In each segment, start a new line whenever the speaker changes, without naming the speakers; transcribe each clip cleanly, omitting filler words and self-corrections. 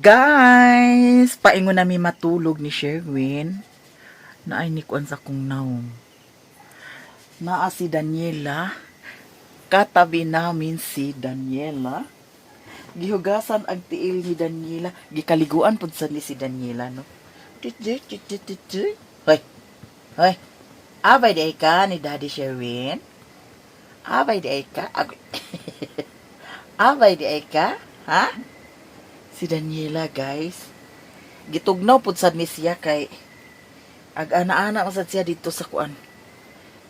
Guys, paingon nami matulog ni Sherwin na ay nikuan sa kong naong. Naa si Daniela, katabi namin si Daniela. Gihugasan ang tiil ni Daniela, gikaliguan pud sa ni si Daniela, no. Hoy, hoy. Abay di ka ni Daddy Sherwin? Abay di ka? Abay di ka? Ha? Si Daniela, guys. Gitugnaw pud sad ni siya kay ag-ana-ana masad siya dito sa kuan.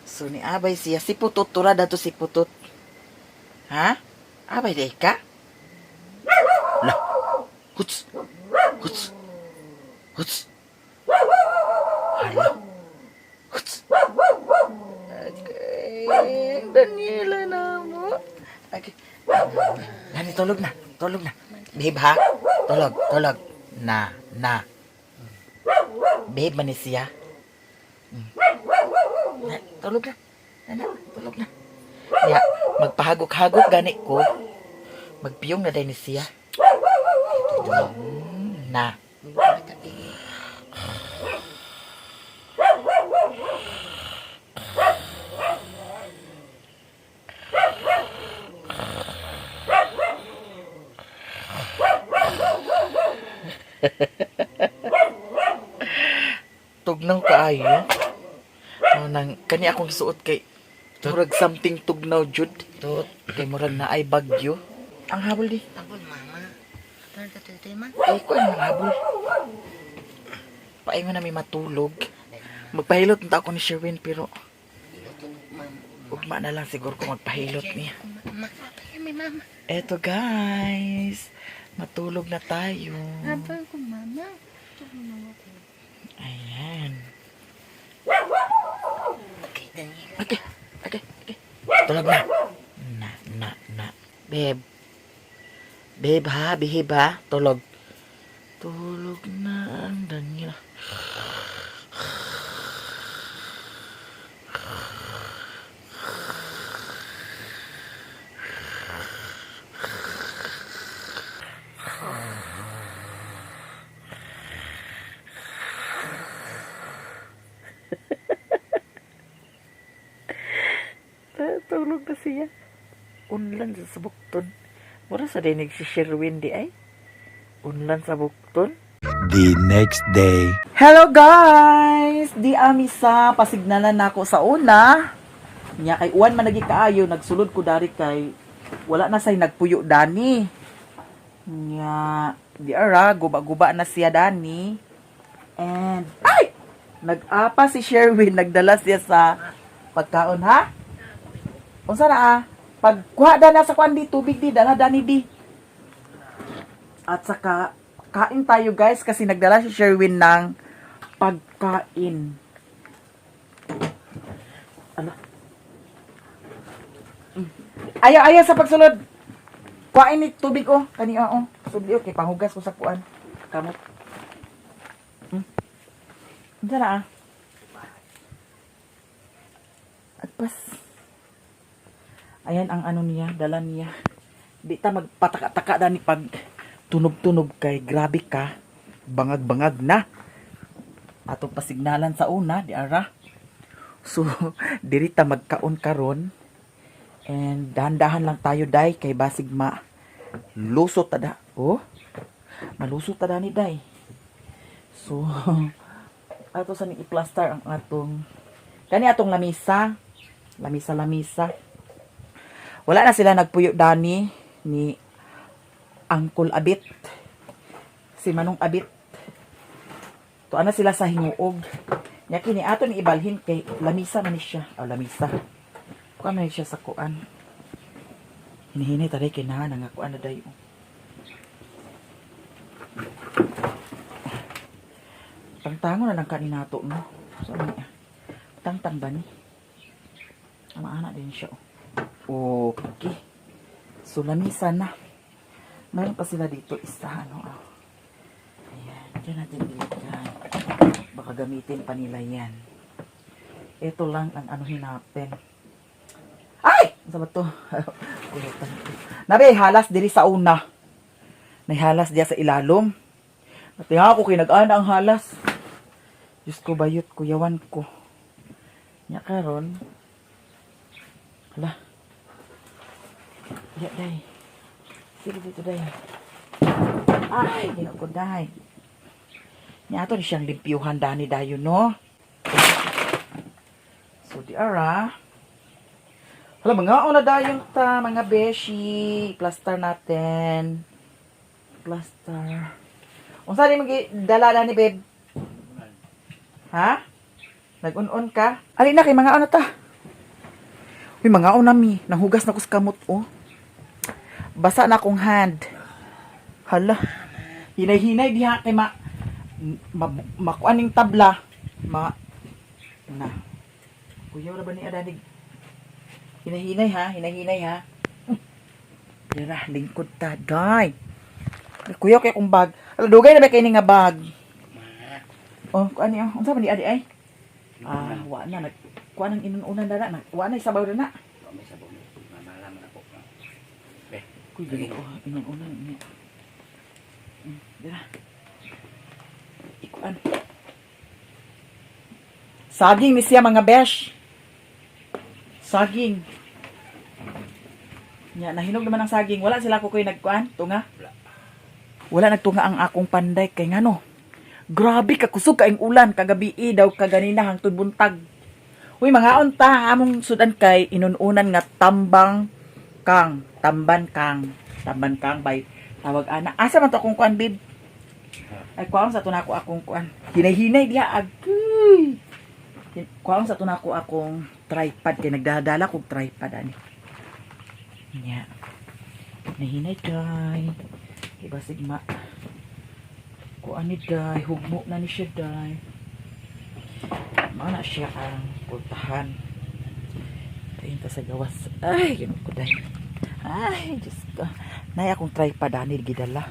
So ni abay siya si Putot tura dato si Putot. Ha? Abay day ka? La. Huts. Huts. Huts. Hala. Huts. Okay. Daniela na mo. Okay. Nani tulog na. Tulog na. Babe ha? Tulog. Tulog. Na. Babe man ni siya. Tulog na. Tulog na. Ya, magpahagok-hagok gani ko. Magpiyong na din ni siya. Na. Tugnaw kaayo. Nang kani akong suot kay murag something tugnaw jud. Kay murag na ay bagyo. Ang habol di.
Habol mama. Tan ka toy man.
Ay ko ang habol. Paingon na may matulog. Magpahilot na ako ni Sherwin pero ugma na lang siguro kung magpahilot niya.
Mama, may mama.
Eto guys, matulog na tayo.
Habol ko mama.
Ayan.
Okay, Daniel.
Okay. Tulog na. Na. Babe. Babe ha, behave ha. Tulog. Tulog na ang Daniela. Tulog na siya. Unlan sa bukton. Mura sa dinig si Sherwin di ay. Unlan sa bukton.
The next day.
Hello guys! Di ami sa pasignalan nako sa una. Nya kay uwan man lagi kaayo nagsulod ko dari kay wala na say nagpuyo dani. Nya di ara guba-guba na siya dani. And ay! Nag-apa si Sherwin nagdala siya sa pagkaon ha? Unsa na pagkuha na sa kwan di tubig di dala dani di. At saka kain tayo guys kasi nagdala si Sherwin ng pagkain. Ano? Ayaw sa pagsulod. Kuhain ni tubig oh. Kani oh. Sudli okay panghugas ko sa kuan. Kamot. Unsa na Agpas. Ayan ang ano niya, dala niya. Di ta magpataka-taka dani pag tunog-tunog kay grabe ka. Bangag-bangag na. Atong pasignalan sa una, di ara. So, diri ta magkaon karon. And dahan-dahan lang tayo day kay basig lusot tada. Oh. Malusot tada ni day. So, ato sa ni i-plaster ang atong kani atong lamisa. Lamisa. Wala na sila nagpuyo dani ni Uncle Abit. Si Manong Abit. To ana sila sa himuog. Nya kini ato ni ibalhin kay lamisa man ni siya. Lamisa. Kuan man siya sa kuan. Hinihini taday kay na nga kuan na dayo. Tangtangon na lang kaninato no. So tangtang ba ni? Ama-ana din siya. Okay. So, lamisa na. Mayroon pa sila dito isa, ano. Ayan. Diyan natin biligan. Baka gamitin pa nila yan. Ito lang ang anuhin natin. Ay! Ano ba ito? Nabi, halas diri sa una. May halas diya sa ilalom. Natinga ako kay nag-ana ang halas. Diyos ko bayot ko, yawan ko. Nya karon. Hala. Ya, day. Sige dito, day. Ay, gina ko, day. Nya ato ni siyang limpyuhan dani dayo, no? So, di ara. Hala, mga una dayong ta, mga beshi. Plaster natin. Plaster. Unsa ni magdala ni babe? Ha? Nag-un-un ka? Ali na kay mga ano ta? Uy, mga mi. Nanghugas na ko sa kamot, oh. Basa na akong hand. Hala. Hinay-hinay diha kay makuaning tabla. Na. Kuyaw na ba ni Adanig? Hinay-hinay ha? Hinay-hinay ha? Dira, lingkod ta, day. Kuyaw kay kong bag. Hala, dugay na ba kayo nga bag? Oh, kuan niyo. Unsa man di adi ay? Wa na kuan ang inununan dana. Wa na isabaw dana.
May sabaw ni. Malaman ako.
Kuy dili ko inununan ni. Dira. Ikuan. Saging ni siya mga besh. Saging. Nya nahinog naman ang saging. Wala sila ko koy nagkuan, tunga. Wala nagtunga ang akong panday kay ngano. Grabe ka kusog kaing ulan kagabi daw kaganina hangtod buntag. Uy mga unta among sudan kay inununan nga tamban kang by tawag ana. Asa man to akong kuan bib? Ay kuan sa tunako akong kuan. Hinay-hinay diha agoy. Kuan sa tunako akong tripod kay nagdadala kog tripod ani. Nya. Hinay day. Iba sigma. Kuan ni day, hugmo na ni siya day. Mana siya ang pultahan. Tayin ta sa gawas. Ay, ganun ko day. Ay, Diyos ko. Nay akong tripod ani gidala.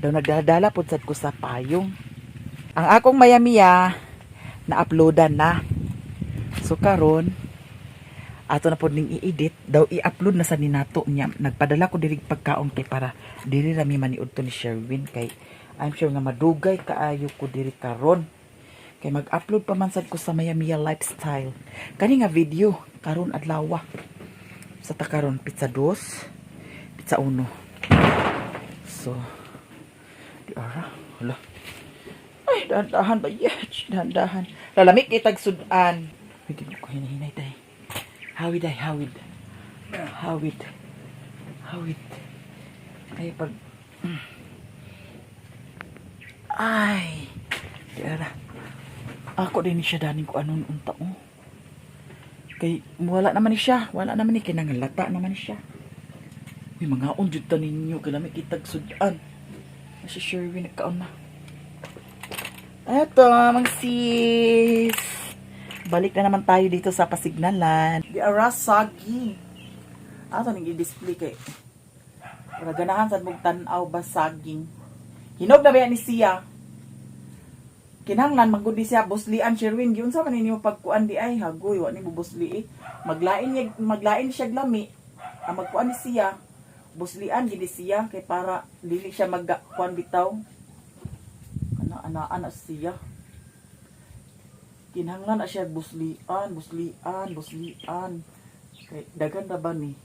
Daw nagdadala pud sad ko sa payong. Ang akong mayamiya na-uploadan na. So karon ato na pod ning i-edit daw i-upload na sa ninato niya. Nagpadala ko diri pagkaon kay para diri rami maniud to ni Sherwin kay I'm sure nga madugay kaayo ko diri karon. Kay mag-upload pa man sad ko sa Mayamiya lifestyle. Kani nga video karon adlaw. Sa ta karon pizza 2, pizza 1. So di ara hala. Ay dahan ba yes, dahan. Lalamig kitag sudan. Hindi ko hinahinay tay. Hawid ay hawid. Ay pag ay diara ako din siya daning ko anon unta mo kay wala naman ni siya kinangalata naman ni siya may mga unjud ta ninyo kailangan kitag sudan si Sherwin nagkaon na eto mga sis balik na naman tayo dito sa Pasignalan di ara sagi ato ning i-display kay para ganahan sad mong tan-aw ba saging. Hinog na ba ni siya? Kinahanglan magudi siya buslian Sherwin gyud sa man ninyo pagkuan di ay hagoy wa ni busli. Maglain siya glami. Ang magkuan ni siya buslian gid siya kay para dili siya magkuan bitaw. Ana siya. Kinahanglan na siya buslian. Kay dagan na ba ni?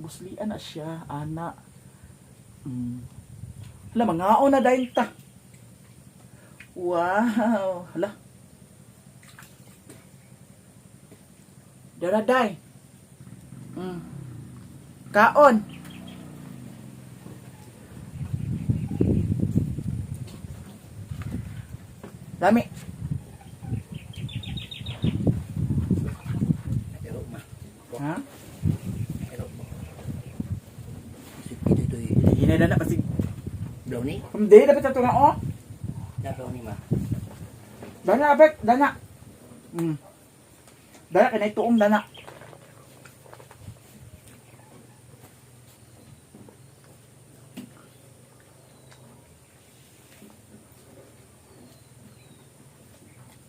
Buslian na siya ana. Hala, mga na dahil ta. Wow. Hala. Daraday. Kaon. Dami. Ha? Hinay na pasig.
Brownie?
Hindi, dapat sa tunga o.
Na brownie ma.
Dana, abek, dana. Dana, kinay tuong dana.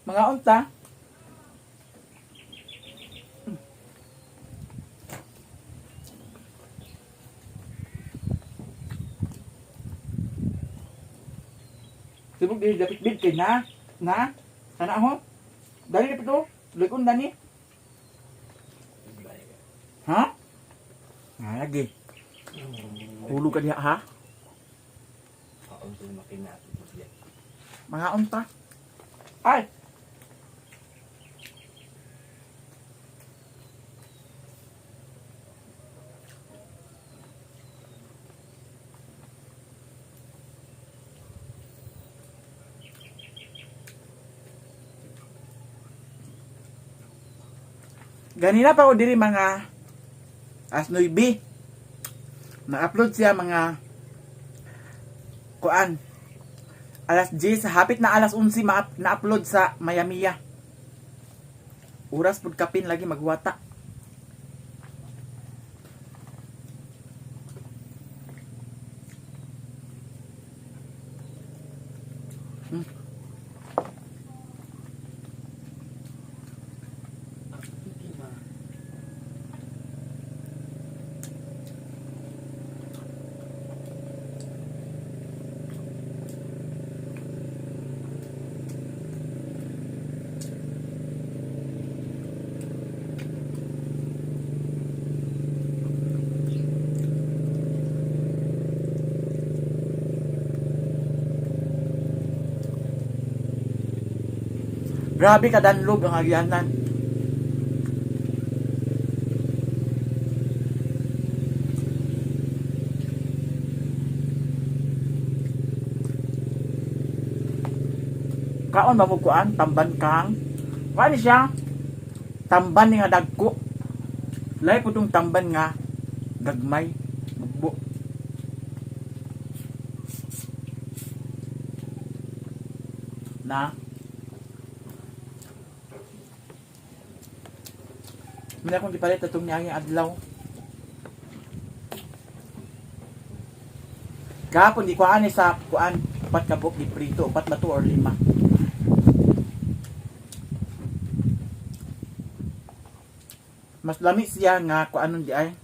Mga unta. Sibog dili dapit bid kay na. Na. Sana ho. Dali dapit to. Likon dani. Ha? Nga lagi. Hulog ka diha ha?
Kaon sa makina.
Mga unta. Ay! Ganina pa ko diri mga asnoy B. Na-upload siya mga kuan. Alas 10, hapit na alas 11 na-upload sa Mayamiya. Oras pud kapin lagi magwata. Grabe ka danlog ang agyanan. Kaon ba mo kuan? Tamban kang? Kuan siya? Tamban ni nga dagko. Lahi po itong tamban nga gagmay. Magbo. Na? Muna akong gipalit itong niyang adlaw. Kahapon di kuan sa kuan 4 kabuk di prito, 4 ba to or 5. Mas lami siya nga kuanon di ay.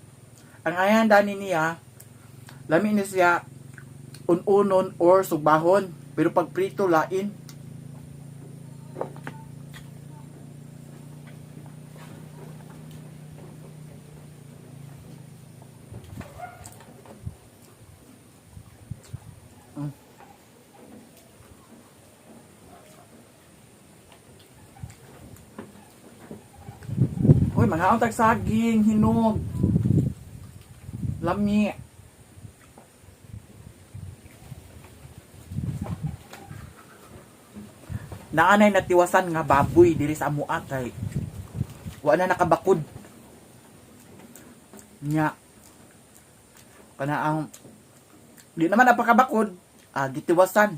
Ang ayan dani niya, lami ni siya unon or sugbahon, pero pag prito lain. Uy, mga untag saging, hinog. Lami. Naanay natiwasan nga baboy diri sa amua kay wala na nakabakod. Nya. Kana ang di naman napakabakod, gitiwasan.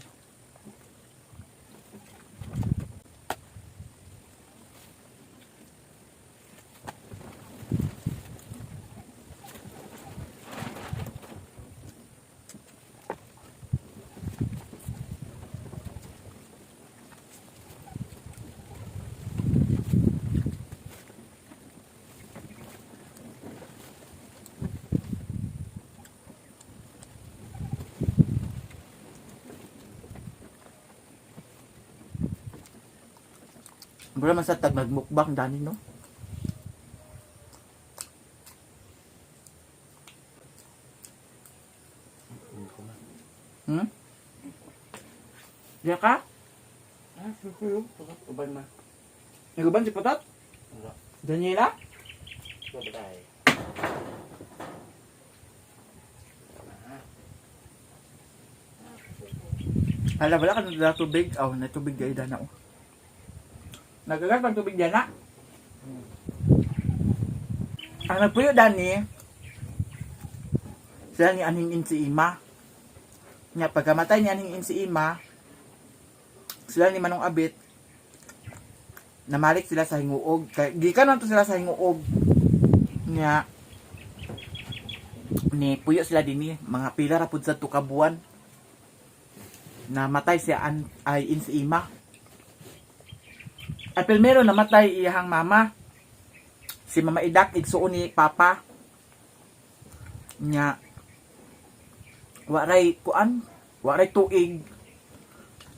Wala man sa tag nagmukbang dani no. Diya ka?
Susuyo. Uban ma.
Naguban si Putot?
Wala.
Daniela?
Babay.
Hala, wala ka na tubig. Oh, na tubig gaya na oh. Nagagat pang tubig dyan na. Ang nagpuyo dani, sila ni Anhingin si Ima. Nga, pagkamatay ni Anhingin si Ima, sila ni Manong Abit, namalik sila sa hinguog. Gikan lang to sila sa hinguog. Nga, ni puyo sila din mga pila rapod sa tukabuan. Namatay siya ay in si Ima. At primero namatay iyahang mama. Si Mama Idak igsuon ni Papa. Nya waray kuan, waray tuig.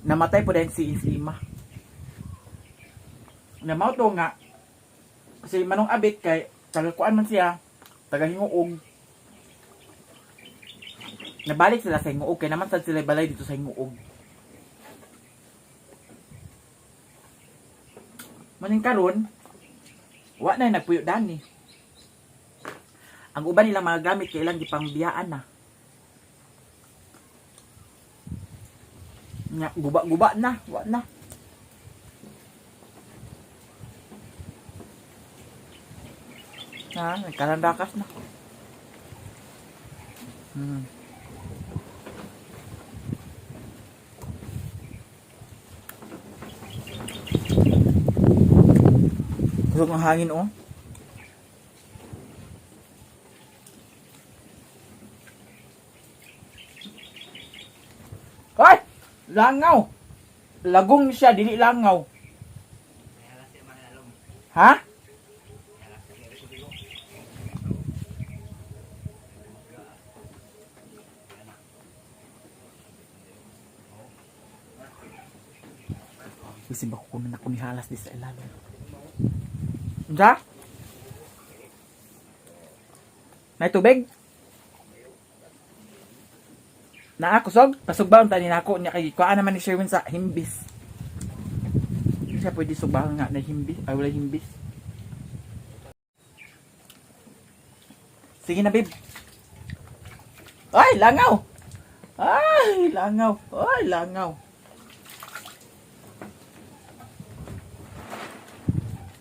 namatay po din si Isima. Namaw to nga, kasi manong abit kay, taga-kuan man siya, taga-hinguog. Nabalik sila sa hinguog, kaya naman sad sila balay dito sa hinguog. Maning karon, wa na nagpuyo dani. Ang uban nilang mga gamit kailang gipangbiyaan na. Nya guba-guba na, wa na. Nagkalandakas na. Kusog ng hangin, oh. Hoy! Langaw! Lagong siya, dili langaw. Ha? Kasi ba kukunan ako ni halas di sa ilalim. Diya? May tubig? Kusog? Pasugbaon tani nako niya kay kuan naman ni Sherwin sa himbis. Siya pwede subahan nga na himbis, ay wala himbis. Sige na, babe. Ay, langaw. Ay, langaw. Ay, langaw.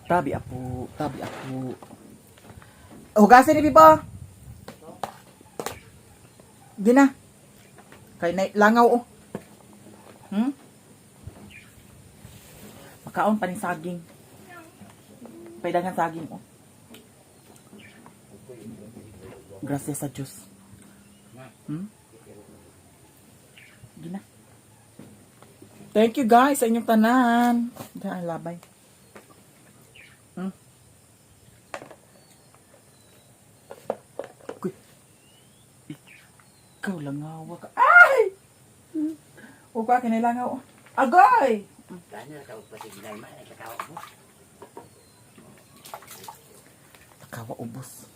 Tabi ako, tabi ako. Hugasin ni Biba. Di na. Kay na langaw, oh. Makaon pa rin saging. Paidagan saging, oh. Gracias sa Diyos. Di na. Thank you guys sa inyong tanan. Diyan, labay. Ikaw langaw ka. Ay! O ka kinilangaw. Agay!
Gano'n na tawag pa si Ginay man, ay katawa mo.
Takawa ubos.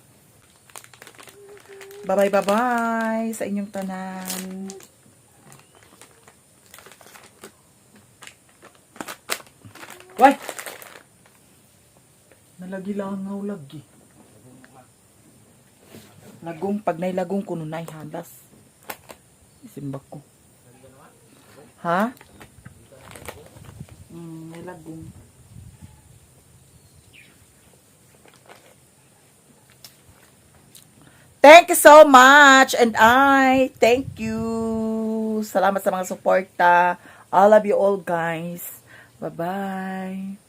Bye-bye sa inyong tanan. Why? Nalagi langaw lagi. Lagong, pag nailagong ko nun ay hadas. Isimbak ko. Ha? Nailagong. Thank you so much. And I thank you. Salamat sa mga suporta. I love you all guys. Bye-bye.